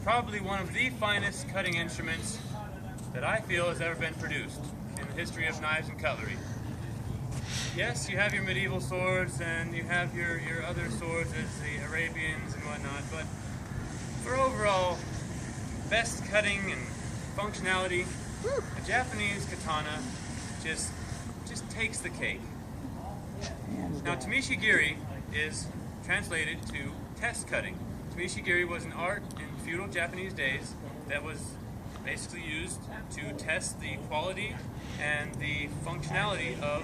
probably one of the finest cutting instruments that I feel has ever been produced in the history of knives and cutlery. Yes, you have your medieval swords and you have your other swords as the Arabians and whatnot, but for overall best cutting and functionality, a Japanese katana just takes the cake. Now, Tameshigiri is translated to test cutting. Tameshigiri was an art in feudal Japanese days that was basically used to test the quality and the functionality of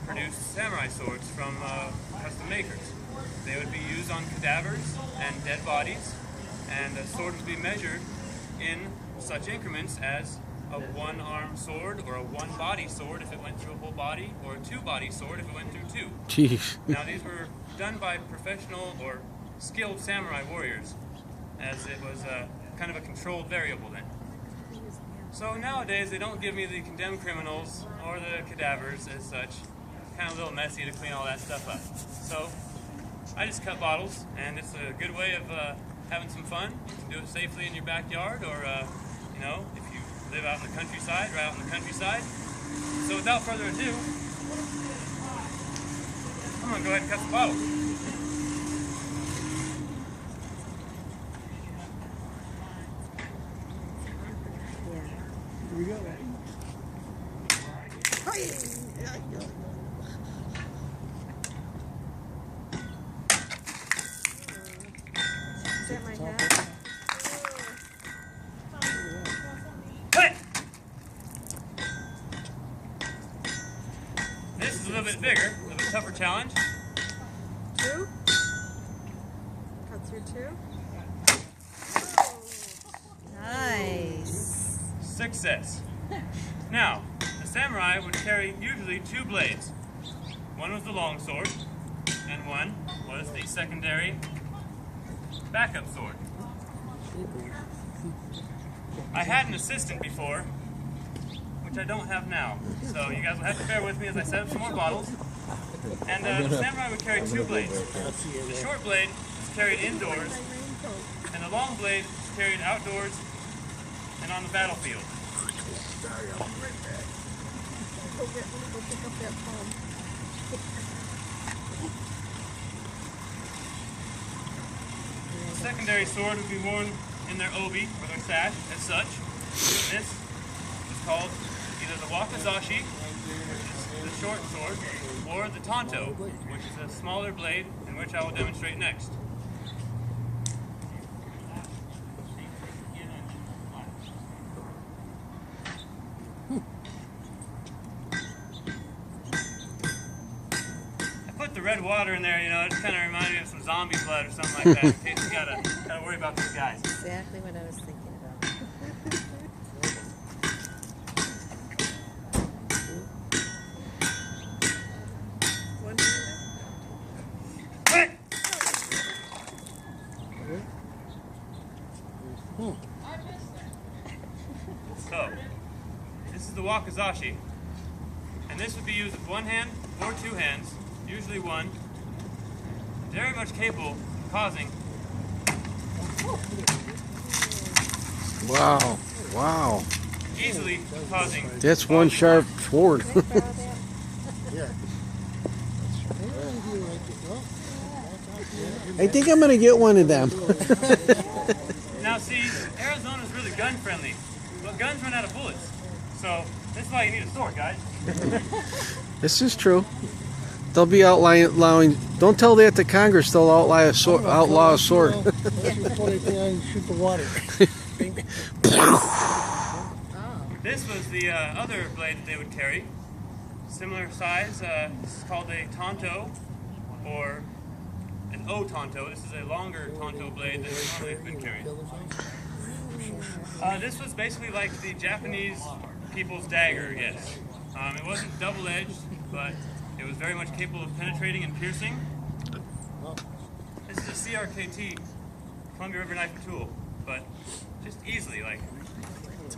produced samurai swords from custom makers. They would be used on cadavers and dead bodies, and the sword would be measured in such increments as a one-arm sword or a one-body sword if it went through a whole body, or a two-body sword if it went through two. Jeez. Now, these were done by professional or skilled samurai warriors, as it was kind of a controlled variable then. So nowadays they don't give me the condemned criminals or the cadavers as such. It's kind of a little messy to clean all that stuff up. So I just cut bottles, and it's a good way of having some fun. You can do it safely in your backyard, or you know, if you live out in the countryside, right out in the countryside. So without further ado, I'm going to go ahead and cut the bottle. Here we go. Is that my hat? This is a little bit bigger, a little bit tougher challenge. 2? Cut through 2? Nice. Success. Now, the samurai would carry usually 2 blades. One was the long sword, and one was the secondary backup sword. I had an assistant before, which I don't have now. So you guys will have to bear with me as I set up some more bottles. And the samurai would carry 2 blades. The short blade is carried indoors, and the long blade is carried outdoors and on the battlefield. The secondary sword would be worn in their obi, or their sash, as such. And this is called either the wakizashi, which is the short sword, or the tanto, which is a smaller blade, in which I will demonstrate next. The red water in there, you know, it kind of reminded me of some zombie blood or something like that. In case you gotta worry about these guys. Exactly what I was thinking about. So, this is the wakizashi, and this would be used with one hand or 2 hands. Usually one, very much capable of causing. Wow, wow. Easily causing. That's one sharp sword. I think I'm going to get one of them. Now see, Arizona's really gun friendly, but guns run out of bullets. So that's why you need a sword, guys. This is true. They'll be outlawing. Don't tell that to Congress. They'll outlaw a sword. Shoot the water. This was the other blade that they would carry. Similar size. This is called a tanto, or an o-tanto. This is a longer tanto blade than normally has been carried. This was basically like the Japanese people's dagger, yes. It wasn't double-edged, but it was very much capable of penetrating and piercing. This is a CRKT, Columbia River Knife and Tool, but just easily, like.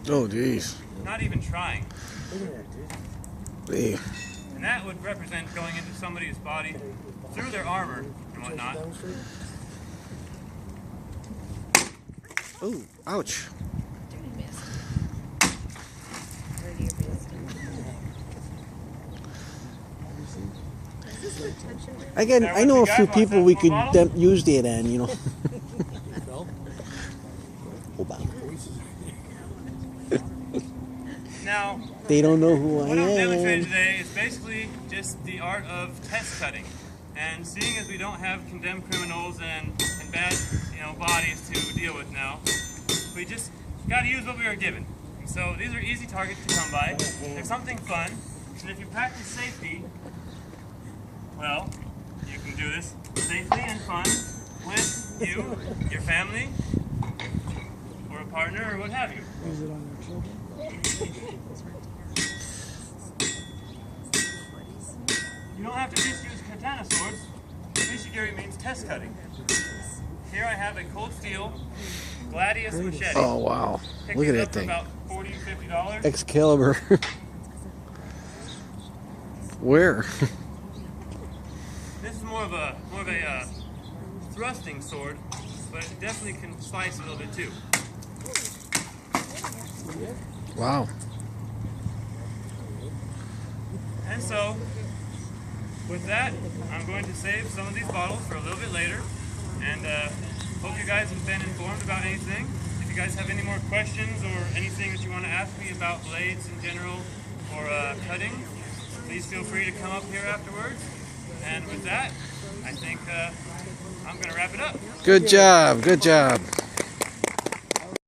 Oh, jeez. Not even trying. Hey. And that would represent going into somebody's body through their armor and whatnot. Ooh, ouch. Dirty bastard. Dirty bastard. Is this for tension? Again, I know a few people we could use that on, you know. Hold on. Now, They don't know who I what I'm demonstrating am. today is basically just the art of test cutting. And seeing as we don't have condemned criminals and bad, bodies to deal with now, we just got to use what we were given. And so these are easy targets to come by. They're something fun, and if you practice safety, well, you can do this safely and fun with you, your family, or a partner, or what have you. Use it on your children. You don't have to just use katana swords. Mishigiri means test cutting. Here I have a cold steel gladius machete. Oh, wow. Picked Look at it that up for thing. about $40, $50. Excalibur. Where? This is more of a thrusting sword, but it definitely can slice a little bit too. Wow. And so, with that, I'm going to save some of these bottles for a little bit later, and hope you guys have been informed about anything. If you guys have any more questions or anything that you want to ask me about blades in general or cutting, please feel free to come up here afterwards. And with that, I think I'm going to wrap it up. Good job. Good job.